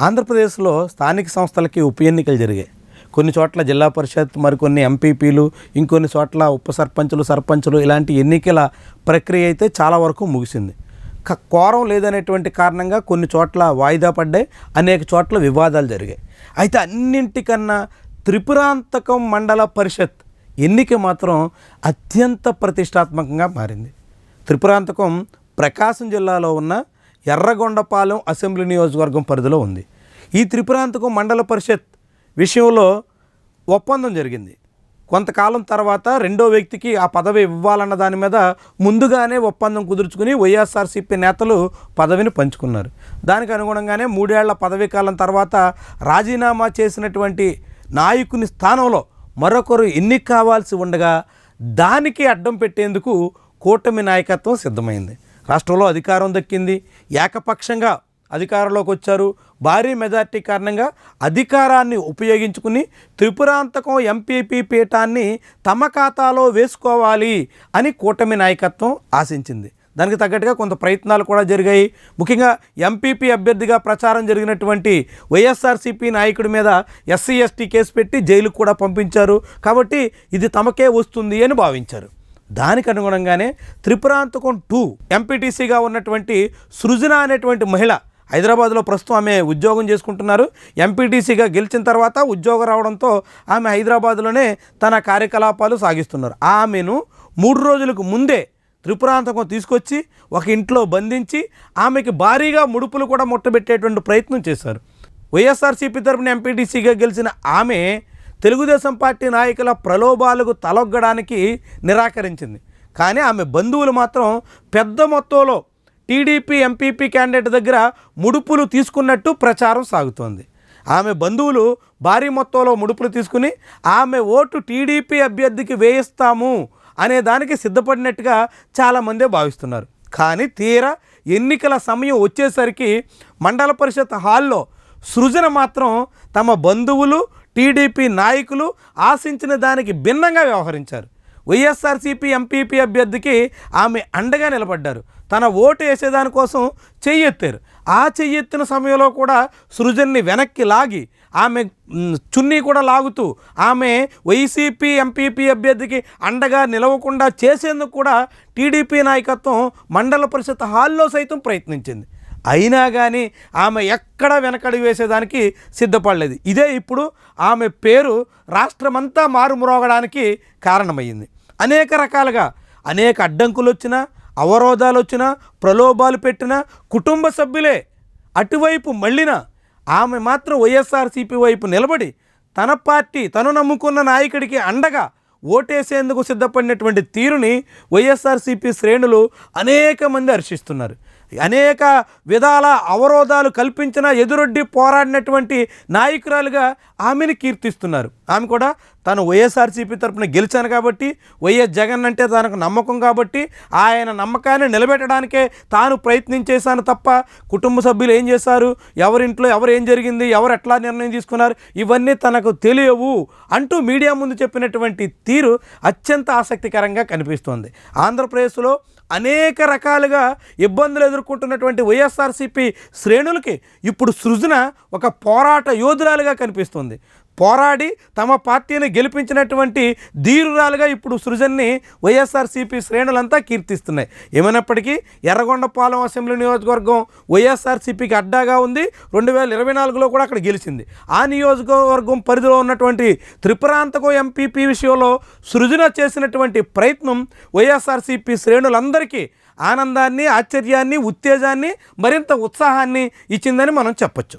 ఆంధ్రప్రదేశ్లో స్థానిక సంస్థలకి ఉప ఎన్నికలు జరిగాయి. కొన్ని చోట్ల జిల్లా పరిషత్, మరికొన్ని ఎంపీపీలు, ఇంకొన్ని చోట్ల ఉప సర్పంచులు, సర్పంచులు ఇలాంటి ఎన్నికల ప్రక్రియ అయితే చాలా వరకు ముగిసింది. కోరం లేదనేటువంటి కారణంగా కొన్ని చోట్ల వాయిదా పడ్డాయి, అనేక చోట్ల వివాదాలు జరిగాయి. అయితే అన్నింటికన్నా త్రిపురాంతకం మండల పరిషత్ ఎన్నిక మాత్రం అత్యంత ప్రతిష్టాత్మకంగా మారింది. త్రిపురాంతకం ప్రకాశం జిల్లాలో ఉన్న ఎర్రగొండపాలెం అసెంబ్లీ నియోజకవర్గం పరిధిలో ఉంది. ఈ త్రిపురాంతకం మండల పరిషత్ విషయంలో ఒప్పందం జరిగింది. కొంతకాలం తర్వాత రెండో వ్యక్తికి ఆ పదవి ఇవ్వాలన్న దాని మీద ముందుగానే ఒప్పందం కుదుర్చుకుని వైఎస్ఆర్సీపీ నేతలు పదవిని పంచుకున్నారు. దానికి అనుగుణంగానే 3 ఏళ్ల పదవీ కాలం తర్వాత రాజీనామా చేసినటువంటి నాయకుని స్థానంలో మరొకరు ఎన్నిక కావాల్సి ఉండగా దానికి అడ్డం పెట్టేందుకు కూటమి నాయకత్వం సిద్ధమైంది. రాష్ట్రంలో అధికారం దక్కింది, ఏకపక్షంగా అధికారంలోకి వచ్చారు. భారీ మెజార్టీ కారణంగా అధికారాన్ని ఉపయోగించుకుని త్రిపురాంతకం ఎంపీపీ పీఠాన్ని తమ ఖాతాలో వేసుకోవాలి అని కూటమి నాయకత్వం ఆశించింది. దానికి తగ్గట్టుగా కొంత ప్రయత్నాలు కూడా జరిగాయి. ముఖ్యంగా ఎంపీపీ అభ్యర్థిగా ప్రచారం జరిగినటువంటి వైఎస్ఆర్సీపీ నాయకుడి మీద ఎస్సీ ఎస్టీ కేసు పెట్టి జైలుకు కూడా పంపించారు. కాబట్టి ఇది తమకే వస్తుంది అని భావించారు. దానికి అనుగుణంగానే త్రిపురాంతకం 2 ఎంపీటీసీగా ఉన్నటువంటి సృజన అనేటువంటి మహిళ హైదరాబాద్లో ప్రస్తుతం ఆమె ఉద్యోగం చేసుకుంటున్నారు. ఎంపీటీసీగా గెలిచిన తర్వాత ఉద్యోగం రావడంతో ఆమె హైదరాబాద్లోనే తన కార్యకలాపాలు సాగిస్తున్నారు. ఆమెను 3 రోజులకు ముందే త్రిపురాంతకం తీసుకొచ్చి ఒక ఇంట్లో బంధించి ఆమెకి భారీగా ముడుపులు కూడా ముట్టబెట్టేటువంటి ప్రయత్నం చేశారు. వైఎస్ఆర్సీపీ తరపున ఎంపీటీసీగా గెలిచిన ఆమె తెలుగుదేశం పార్టీ నాయకుల ప్రలోభాలకు తలొగ్గడానికి నిరాకరించింది. కానీ ఆమె బంధువులు మాత్రం పెద్ద మొత్తంలో టీడీపీ ఎంపీపీ క్యాండిడేట్ దగ్గర ముడుపులు తీసుకున్నట్టు ప్రచారం సాగుతోంది. ఆమె బంధువులు భారీ మొత్తంలో ముడుపులు తీసుకుని ఆమె ఓటు టీడీపీ అభ్యర్థికి వేయిస్తాము అనే దానికి సిద్ధపడినట్టుగా చాలామందే భావిస్తున్నారు. కానీ తీరా ఎన్నికల సమయం వచ్చేసరికి మండల పరిషత్ హాల్లో సృజన మాత్రం తమ బంధువులు, టీడీపీ నాయకులు ఆశించిన దానికి భిన్నంగా వ్యవహరించారు. వైఎస్ఆర్సీపీ ఎంపీపీ అభ్యర్థికి ఆమె అండగా నిలబడ్డారు. తన ఓటు వేసేదానికోసం చెయ్యెత్తారు. ఆ చెయ్యెత్తిన సమయంలో కూడా సృజన్ని వెనక్కి లాగి ఆమె చున్నీ కూడా లాగుతూ ఆమె వైసీపీ ఎంపీపీ అభ్యర్థికి అండగా నిలవకుండా చేసేందుకు కూడా టీడీపీ నాయకత్వం మండల పరిషత్ హాల్లో సైతం ప్రయత్నించింది. అయినా కానీ ఆమె ఎక్కడ వెనకడుగు వేసేదానికి సిద్ధపడలేదు. ఇదే ఇప్పుడు ఆమె పేరు రాష్ట్రమంతా మారుమ్రోగడానికి కారణమయ్యింది. అనేక రకాలుగా అనేక అడ్డంకులు వచ్చినా, అవరోధాలు వచ్చినా, ప్రలోభాలు పెట్టినా, కుటుంబ సభ్యులే అటువైపు మళ్ళినా ఆమె మాత్రం వైఎస్ఆర్సీపీ వైపు నిలబడి తన పార్టీ, తను నమ్ముకున్న నాయకుడికి అండగా ఓటేసేందుకు సిద్ధపడినటువంటి తీరుని వైఎస్ఆర్సీపీ శ్రేణులు అనేక మంది హర్షిస్తున్నారు. అనేక విధాల అవరోధాలు కల్పించిన ఎదురొడ్డి పోరాడినటువంటి నాయకురాలుగా ఆమెను కీర్తిస్తున్నారు. ఆమె కూడా తను వైఎస్ఆర్సీపీ తరపున గెలిచాను కాబట్టి, వైఎస్ జగన్ అంటే తనకు నమ్మకం కాబట్టి ఆయన నమ్మకాన్ని నిలబెట్టడానికే తాను ప్రయత్నించేశాను తప్ప కుటుంబ సభ్యులు ఏం చేశారు, ఎవరింట్లో ఎవరు ఏం జరిగింది, ఎవరు ఎట్లా నిర్ణయం తీసుకున్నారు, ఇవన్నీ తనకు తెలియవు అంటూ మీడియా ముందు చెప్పినటువంటి తీరు అత్యంత ఆసక్తికరంగా కనిపిస్తోంది. ఆంధ్రప్రదేశ్లో అనేక రకాలుగా ఇబ్బందులు ఎదుర్కొంటున్నటువంటి వైఎస్ఆర్సీపీ శ్రేణులకి ఇప్పుడు సృజన ఒక పోరాట యోధురాలుగా కనిపిస్తుంది. పోరాడి తమ పార్టీని గెలిపించినటువంటి ధీరురాలుగా ఇప్పుడు సృజన్ని వైఎస్ఆర్సీపీ శ్రేణులంతా కీర్తిస్తున్నాయి. ఏమైనప్పటికీ ఎర్రగొండపాలెం అసెంబ్లీ నియోజకవర్గం వైఎస్ఆర్సీపీకి అడ్డాగా ఉంది. 2024లో కూడా అక్కడ గెలిచింది. ఆ నియోజకవర్గం పరిధిలో ఉన్నటువంటి త్రిపురాంతకం ఎంపీపీ విషయంలో సృజన చేసినటువంటి ప్రయత్నం వైఎస్ఆర్సీపీ శ్రేణులందరికీ ఆనందాన్ని, ఆశ్చర్యాన్ని, ఉత్తేజాన్ని, మరింత ఉత్సాహాన్ని ఇచ్చిందని మనం చెప్పొచ్చు.